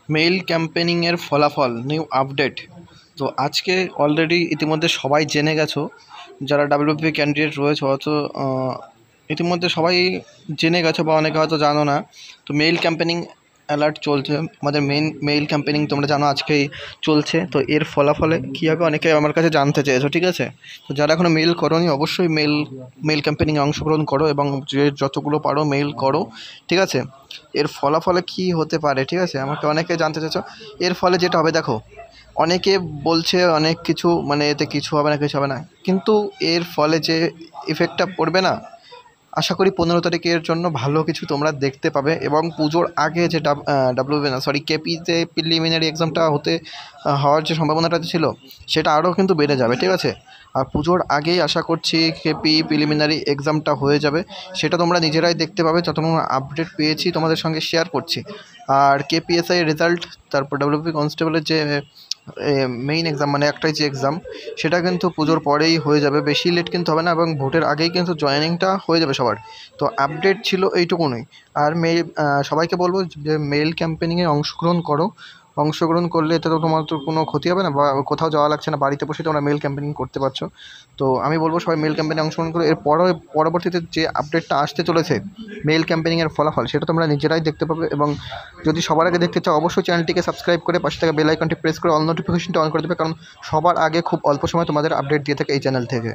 Mail ক্যাম্পেনিংয়ের ফলাফল new update. তো আজকে অলরেডি ইতিমধ্যে সবাই জেনে গেছো, যারা ডাব্লিউপি ক্যান্ডিডেট রয়েছে হয়তো ইতিমধ্যে সবাই জেনে গেছো বা অনেকে হয়তো জানো না। তো মেইল ক্যাম্পেনিং অ্যালার্ট চলছে, আমাদের মেইল ক্যাম্পেনিং তোমরা জানো আজকেই চলছে। তো এর ফলাফলে কী হবে অনেকে আমার কাছে জানতে চেয়েছো, ঠিক আছে? তো যারা এখনও মেইল করোনি অবশ্যই মেইল ক্যাম্পেনিংয়ে অংশগ্রহণ করো এবং যে যতগুলো পারো মেইল করো, ঠিক আছে? এর ফলাফলে কী হতে পারে, ঠিক আছে? আমাকে অনেকে জানতে চাইছো। এর ফলে যেটা হবে দেখো, অনেকে বলছে অনেক কিছু, মানে এতে কিছু হবে না কিছু হবে না, কিন্তু এর ফলে যে ইফেক্টটা পড়বে না, আশা করি 15 তারিখের জন্য ভালো কিছু তোমরা দেখতে পাবে। এবং পুজোর আগে যে কেপিতে প্রিলিমিনারি এক্সামটা হওয়ার যে সম্ভাবনাটা ছিল সেটা আরও কিন্তু বেড়ে যাবে, ঠিক আছে? আর পুজোর আগেই আশা করছি কেপি প্রিলিমিনারি এক্সামটা হয়ে যাবে, সেটা তোমরা নিজেরাই দেখতে পাবে। যতক্ষণ আপডেট পেয়েছি তোমাদের সঙ্গে শেয়ার করছি। আর কেপিএসআই রেজাল্ট, তারপর ডাব্লিউপি কনস্টেবলের যে মেইন এক্সাম, মানে একটাই যে এক্সাম, সেটা কিন্তু পুজোর পরেই হয়ে যাবে, বেশি লেট কিন্তু হবে না, এবং ভোটের আগেই কিন্তু জয়েনিংটা হয়ে যাবে সবার। তো আপডেট ছিল এইটুকুনই। আর সবাইকে বলবো যে মেইল ক্যাম্পেনিংয়ে অংশগ্রহণ করলে এতে তো তোমার তো কোনো ক্ষতি হবে না, বা কোথাও যাওয়া লাগছে না, বাড়িতে বসে তোমরা মেইল ক্যাম্পেনিং করতে পারছো। তো আমি বলবো সবাই মেইল ক্যাম্পেনিংয়ে অংশগ্রহণ করো। এর পরবর্তীতে যে আপডেটটা আসতে চলেছে মেইল ক্যাম্পেনিংয়ের ফলাফল, সেটা তোমরা নিজেরাই দেখতে পাবে। এবং যদি সবার আগে দেখতে চাও অবশ্যই চ্যানেলটিকে সাবস্ক্রাইব করে পাশে থাকা বেল আইকনটি প্রেস করে অল নোটিফিকেশনটা অন করে দেবে, কারণ সবার আগে খুব অল্প সময় তোমাদের আপডেট দিয়ে থাকে এই চ্যানেল থেকে।